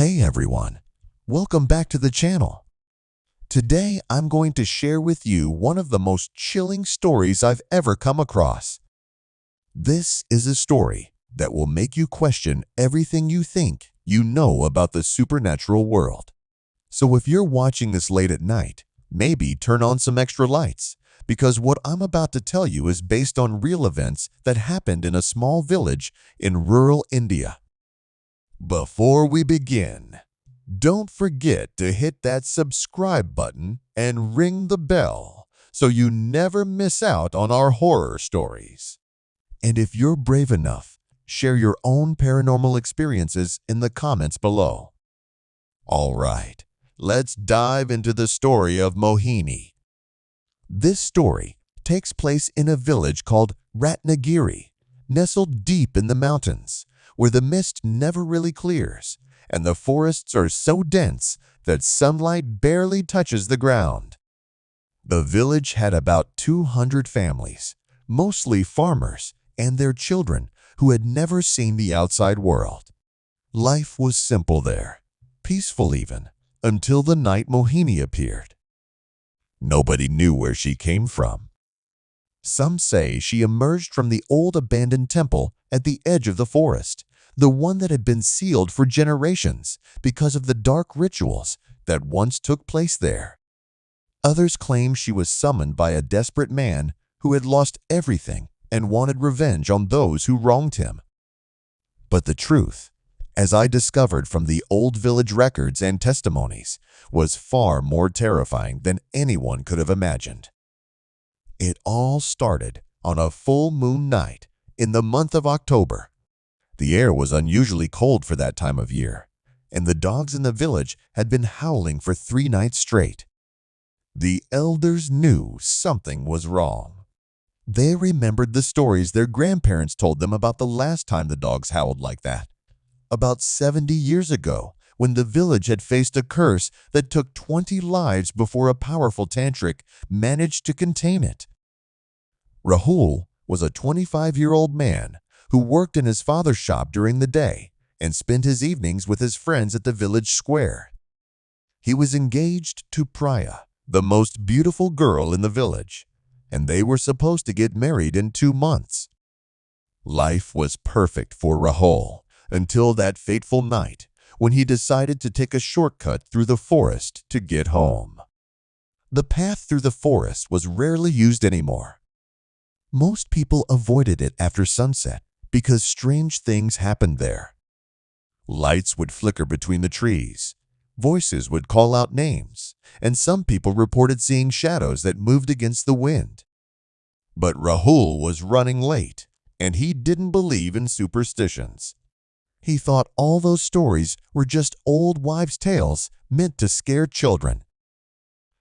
Hey everyone, welcome back to the channel. Today I'm going to share with you one of the most chilling stories I've ever come across. This is a story that will make you question everything you think you know about the supernatural world. So if you're watching this late at night, maybe turn on some extra lights, because what I'm about to tell you is based on real events that happened in a small village in rural India. Before we begin, don't forget to hit that subscribe button and ring the bell so you never miss out on our horror stories. And if you're brave enough, share your own paranormal experiences in the comments below. All right, let's dive into the story of Mohini. This story takes place in a village called Raat, nestled deep in the mountains, where the mist never really clears and the forests are so dense that sunlight barely touches the ground. The village had about 200 families, mostly farmers and their children who had never seen the outside world. Life was simple there, peaceful even, until the night Mohini appeared. Nobody knew where she came from. Some say she emerged from the old abandoned temple at the edge of the forest, the one that had been sealed for generations because of the dark rituals that once took place there. Others claim she was summoned by a desperate man who had lost everything and wanted revenge on those who wronged him. But the truth, as I discovered from the old village records and testimonies, was far more terrifying than anyone could have imagined. It all started on a full moon night in the month of October. The air was unusually cold for that time of year, and the dogs in the village had been howling for 3 nights straight. The elders knew something was wrong. They remembered the stories their grandparents told them about the last time the dogs howled like that, about 70 years ago, when the village had faced a curse that took 20 lives before a powerful tantric managed to contain it. Rahul was a 25-year-old man who worked in his father's shop during the day and spent his evenings with his friends at the village square. He was engaged to Priya, the most beautiful girl in the village, and they were supposed to get married in 2 months. Life was perfect for Rahul until that fateful night when he decided to take a shortcut through the forest to get home. The path through the forest was rarely used anymore. Most people avoided it after sunset because strange things happened there. Lights would flicker between the trees, voices would call out names, and some people reported seeing shadows that moved against the wind. But Rahul was running late, and he didn't believe in superstitions. He thought all those stories were just old wives' tales meant to scare children.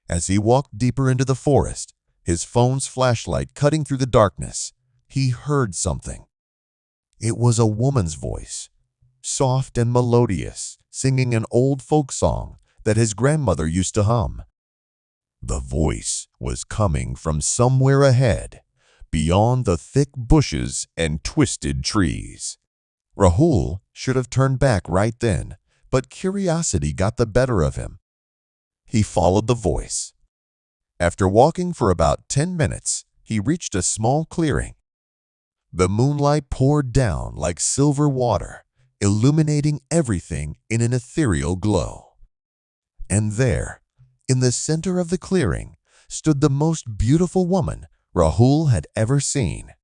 As he walked deeper into the forest, his phone's flashlight cutting through the darkness, he heard something. It was a woman's voice, soft and melodious, singing an old folk song that his grandmother used to hum. The voice was coming from somewhere ahead, beyond the thick bushes and twisted trees. Rahul should have turned back right then, but curiosity got the better of him. He followed the voice. After walking for about 10 minutes, he reached a small clearing. The moonlight poured down like silver water, illuminating everything in an ethereal glow. And there, in the center of the clearing, stood the most beautiful woman Rahul had ever seen.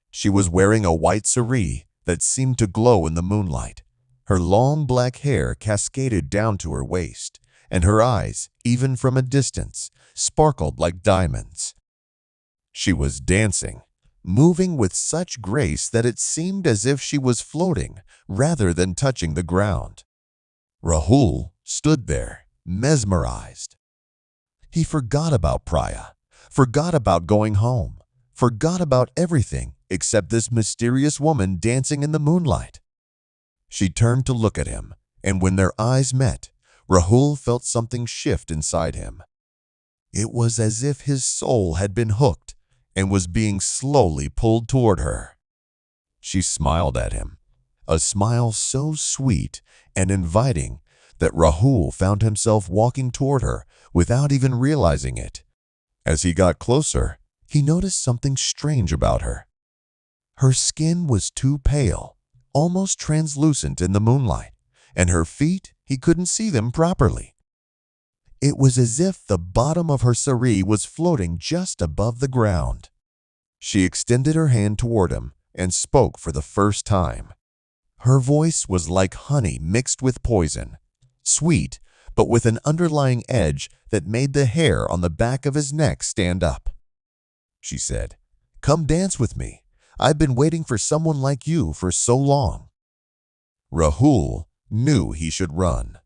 She was wearing a white saree that seemed to glow in the moonlight. Her long black hair cascaded down to her waist, and her eyes, even from a distance, sparkled like diamonds. She was dancing, moving with such grace that it seemed as if she was floating rather than touching the ground. Rahul stood there, mesmerized. He forgot about Priya, forgot about going home, forgot about everything except this mysterious woman dancing in the moonlight. She turned to look at him, and when their eyes met, Rahul felt something shift inside him. It was as if his soul had been hooked and was being slowly pulled toward her. She smiled at him, a smile so sweet and inviting that Rahul found himself walking toward her without even realizing it. As he got closer, he noticed something strange about her. Her skin was too pale, almost translucent in the moonlight, and her feet, he couldn't see them properly. It was as if the bottom of her sari was floating just above the ground. She extended her hand toward him and spoke for the first time. Her voice was like honey mixed with poison, sweet, but with an underlying edge that made the hair on the back of his neck stand up. She said, "Come dance with me. I've been waiting for someone like you for so long." Rahul knew he should run.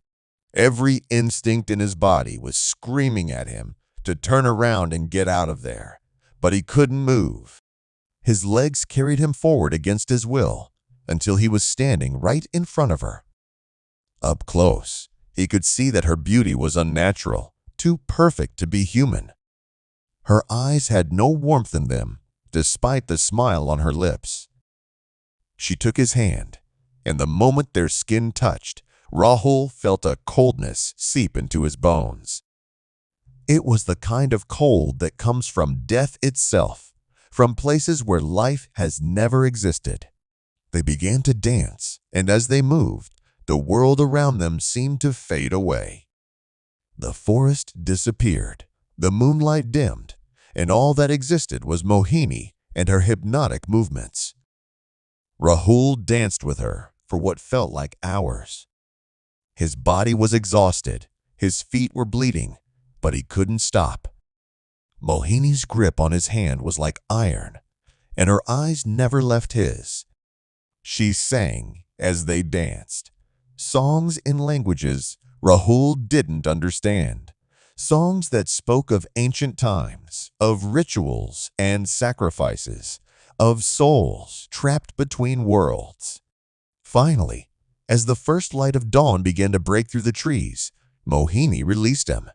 Every instinct in his body was screaming at him to turn around and get out of there, but he couldn't move. His legs carried him forward against his will until he was standing right in front of her. Up close, he could see that her beauty was unnatural, too perfect to be human. Her eyes had no warmth in them, despite the smile on her lips. She took his hand, and the moment their skin touched, Rahul felt a coldness seep into his bones. It was the kind of cold that comes from death itself, from places where life has never existed. They began to dance, and as they moved, the world around them seemed to fade away. The forest disappeared, the moonlight dimmed, and all that existed was Mohini and her hypnotic movements. Rahul danced with her for what felt like hours. His body was exhausted, his feet were bleeding, but he couldn't stop. Mohini's grip on his hand was like iron, and her eyes never left his. She sang as they danced, songs in languages Rahul didn't understand, songs that spoke of ancient times, of rituals and sacrifices, of souls trapped between worlds. Finally, as the first light of dawn began to break through the trees, Mohini released him.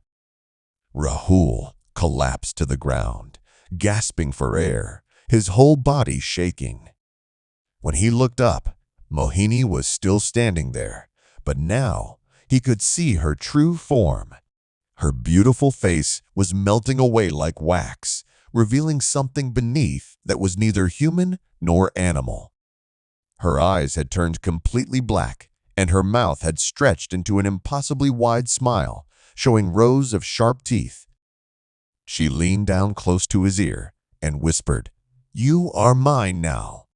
Rahul collapsed to the ground, gasping for air, his whole body shaking. When he looked up, Mohini was still standing there, but now he could see her true form. Her beautiful face was melting away like wax, revealing something beneath that was neither human nor animal. Her eyes had turned completely black, and her mouth had stretched into an impossibly wide smile, showing rows of sharp teeth. She leaned down close to his ear and whispered, "You are mine now.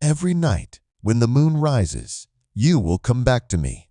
Every night, when the moon rises, you will come back to me.